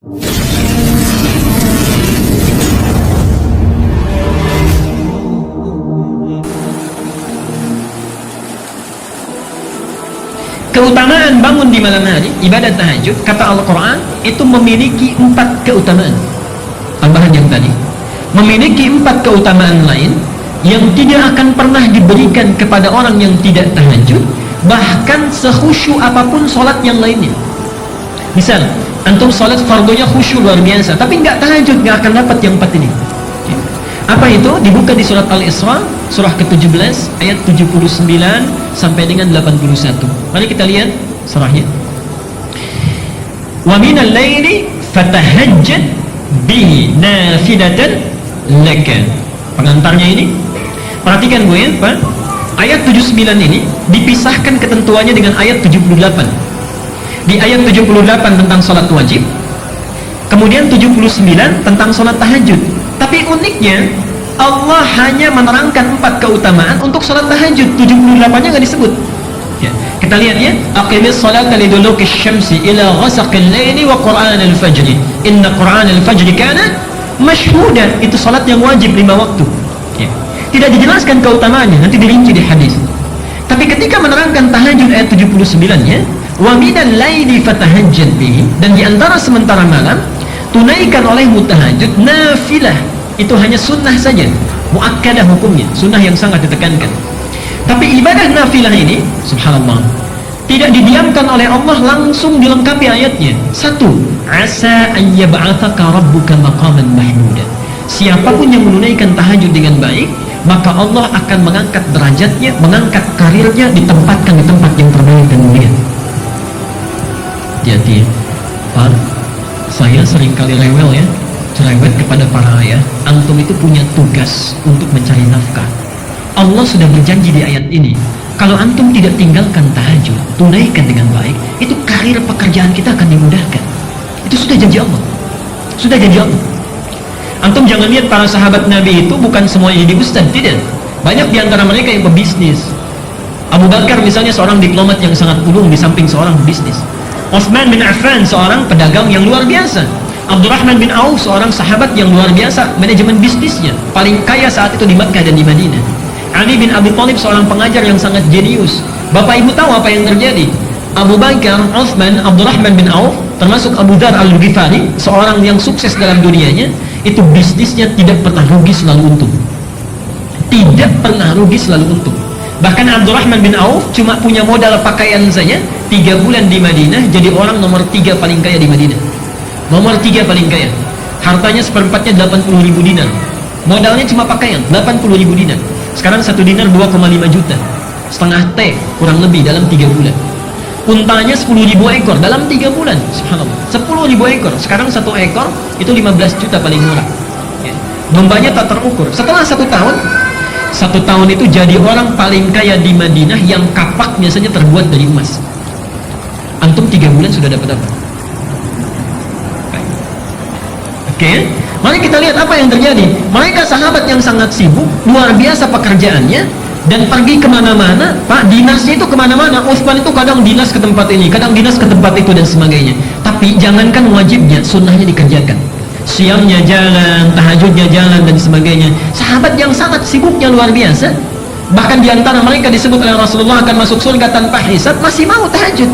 Keutamaan bangun di malam hari, ibadah tahajud, kata Al-Quran, itu memiliki 4 keutamaan. Tambahan yang tadi, memiliki 4 keutamaan lain yang tidak akan pernah diberikan kepada orang yang tidak tahajud, bahkan sekhusyuk apapun sholat yang lainnya. Misal, antum sholat fardunya khusyuk luar biasa, tapi nggak tahajud, nggak akan dapat yang 4 ini. Apa itu? Dibuka di surat Al-Isra, surah ke-17, ayat 79 sampai dengan 81. Mari kita lihat surahnya. Wa minal laili fatahajjad bihi nafilatan laka. Pengantarnya ini, perhatikan gue ya, Pak. Ayat 79 ini dipisahkan ketentuannya dengan ayat 78. Di ayat 78 tentang salat wajib, kemudian 79 tentang salat tahajud. Tapi uniknya, Allah hanya menerangkan 4 keutamaan untuk salat tahajud, 78-nya nggak disebut. Ya, kita lihat ya, aqimis salata liduluki syamsi ila ghasaqil laili wa qur'anal fajri inna qur'anal fajri kana mashhuda. Itu salat yang wajib 5 waktu. Ya. Tidak dijelaskan keutamaannya, nanti dirinci di hadis. Tapi ketika menerangkan tahajud ayat 79-nya, wa minal laili fatahajjad bihi, dan di antara sementara malam tunaikan olehmu tahajud nafilah. Itu hanya sunnah saja, muakkadah hukumnya, sunnah yang sangat ditekankan. Tapi ibadah nafilah ini, subhanallah, tidak didiamkan oleh Allah, langsung dilengkapi ayatnya. 1. Asa an yab'atsaka rabbuka maqaman mahmuda. Siapapun yang menunaikan tahajud dengan baik, maka Allah akan mengangkat derajatnya, mengangkat karirnya, ditempatkan di tempat yang terbaik dan mulia. Jadi, Pak, saya seringkali rewel ya, cerewet kepada para ayah. Antum itu punya tugas untuk mencari nafkah. Allah sudah berjanji di ayat ini, kalau antum tidak tinggalkan tahajud, tunaikan dengan baik, itu karir pekerjaan kita akan dimudahkan. Itu sudah janji Allah. Sudah janji Allah. Antum jangan lihat para sahabat Nabi itu bukan semuanya jadi ustaz, tidak. Banyak di antara mereka yang pebisnis. Abu Bakar misalnya seorang diplomat yang sangat ulung di samping seorang bisnis. Utsman bin Affan seorang pedagang yang luar biasa. Abdurrahman bin Auf seorang sahabat yang luar biasa, manajemen bisnisnya paling kaya saat itu di Makkah dan di Madinah. Ali bin Abi Thalib seorang pengajar yang sangat jenius. Bapak ibu tahu apa yang terjadi? Abu Bakar, Utsman, Abdurrahman bin Auf, termasuk Abu Dzar Al-Ghifari, seorang yang sukses dalam dunianya, itu bisnisnya tidak pernah rugi, selalu untung. Tidak pernah rugi, selalu untung. Bahkan Abdurrahman bin Auf cuma punya modal pakaian saja, 3 bulan di Madinah jadi orang nomor 3 paling kaya di Madinah. Nomor 3 paling kaya. Hartanya seperempatnya 80.000 dinar. Modalnya cuma pakaian, 80.000 dinar. Sekarang 1 dinar 2,5 juta. Setengah T kurang lebih dalam 3 bulan. Untanya 10.000 ekor dalam 3 bulan. Subhanallah. 10.000 ekor. Sekarang 1 ekor itu 15 juta paling murah. Ya. Dombanya tak terukur. Setelah 1 tahun, 1 tahun itu jadi orang paling kaya di Madinah yang kapak biasanya terbuat dari emas. Antum 3 bulan sudah dapat apa? Oke, mari kita lihat apa yang terjadi. Mereka sahabat yang sangat sibuk, luar biasa pekerjaannya, dan pergi kemana-mana. Pak, dinasnya itu kemana-mana. Utsman itu kadang dinas ke tempat ini, kadang dinas ke tempat itu, dan sebagainya. Tapi jangankan wajibnya, sunnahnya dikerjakan. Siamnya jalan, tahajudnya jalan, dan sebagainya. Sahabat yang sangat sibuknya luar biasa. Bahkan diantara mereka disebut oleh Rasulullah akan masuk surga tanpa hisab, masih mau tahajud,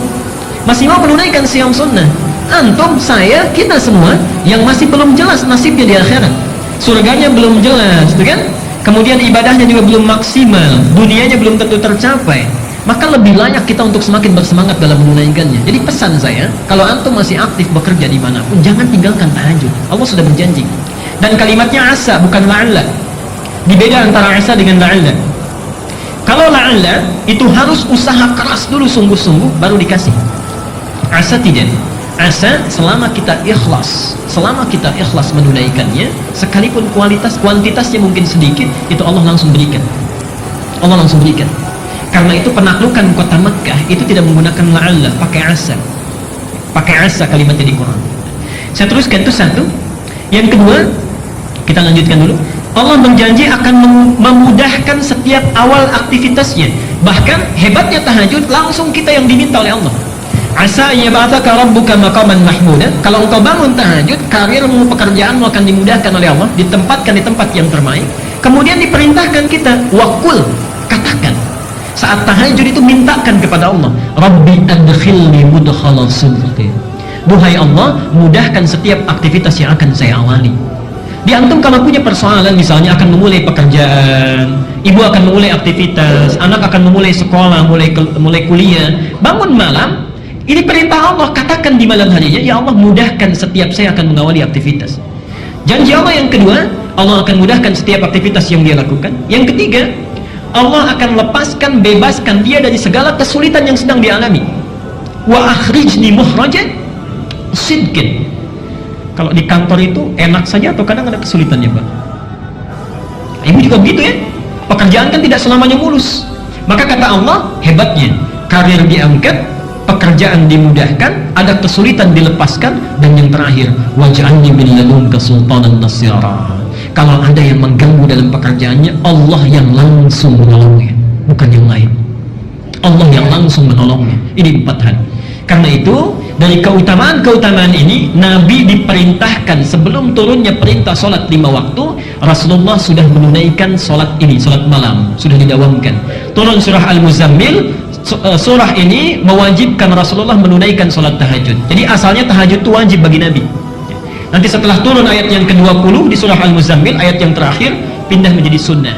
masih mau menunaikan siam sunnah. Antum, saya, kita semua yang masih belum jelas nasibnya di akhirat, surganya belum jelas, gitu kan? Kemudian ibadahnya juga belum maksimal, dunianya belum tentu tercapai, maka lebih layak kita untuk semakin bersemangat dalam menunaikannya. Jadi pesan saya, kalau antum masih aktif bekerja dimanapun, jangan tinggalkan tahajud. Allah sudah berjanji. Dan kalimatnya asa, bukan la'alla. Dibeda antara asa dengan la'alla. Kalau la'alla itu harus usaha keras dulu, sungguh-sungguh baru dikasih. Asa tidak. Asa selama kita ikhlas, menunaikannya, sekalipun kuantitasnya mungkin sedikit, itu Allah langsung berikan. Allah langsung berikan. Karena itu penaklukan kota Makkah itu tidak menggunakan la'alla, pakai asa. Pakai asa kalimatnya di Quran. Saya teruskan, itu 1. Yang kedua, kita lanjutkan dulu. Allah berjanji akan memudahkan setiap awal aktivitasnya. Bahkan hebatnya tahajud, langsung kita yang diminta oleh Allah. Asa yab'atsaka rabbuka maqaman mahmuda. Kalau engkau bangun tahajud, karirmu, pekerjaanmu akan dimudahkan oleh Allah, ditempatkan di tempat yang terbaik. Kemudian diperintahkan kita waqul, katakan saat tahajud itu, mintakan kepada Allah, Rabbi adkhilni mudkhala sidqin. Duhai Allah, mudahkan setiap aktivitas yang akan saya awali. Di antum kalau punya persoalan, misalnya akan memulai pekerjaan, ibu akan memulai aktivitas, anak akan memulai sekolah, mulai kuliah, bangun malam, ini perintah Allah, katakan di malam harinya, ya Allah, mudahkan setiap saya akan mengawali aktivitas. Janji Allah yang kedua, Allah akan mudahkan setiap aktivitas yang dia lakukan. Yang ketiga, Allah akan lepaskan, bebaskan dia dari segala kesulitan yang sedang dialami. Wa akhrijni mukhrajan sidqin. Kalau di kantor itu enak saja atau kadang ada kesulitannya, Pak? Ibu juga begitu ya. Pekerjaan kan tidak selamanya mulus. Maka kata Allah, hebatnya, karir diangkat, pekerjaan dimudahkan, ada kesulitan dilepaskan, dan yang terakhir, waj'alni min ladunka sultanan nasira. Kalau ada yang mengganggu dalam pekerjaannya, Allah yang langsung menolongnya, bukan yang lain. Allah yang langsung menolongnya. Ini 4 hal. Karena itu, dari keutamaan-keutamaan ini, Nabi diperintahkan sebelum turunnya perintah sholat 5 waktu, Rasulullah sudah menunaikan sholat ini, sholat malam, sudah didawamkan. Turun surah Al-Muzammil, surah ini mewajibkan Rasulullah menunaikan sholat tahajud. Jadi asalnya tahajud itu wajib bagi Nabi. Nanti setelah turun ayat yang ke-20 di surah Al-Muzammil, ayat yang terakhir, pindah menjadi sunnah.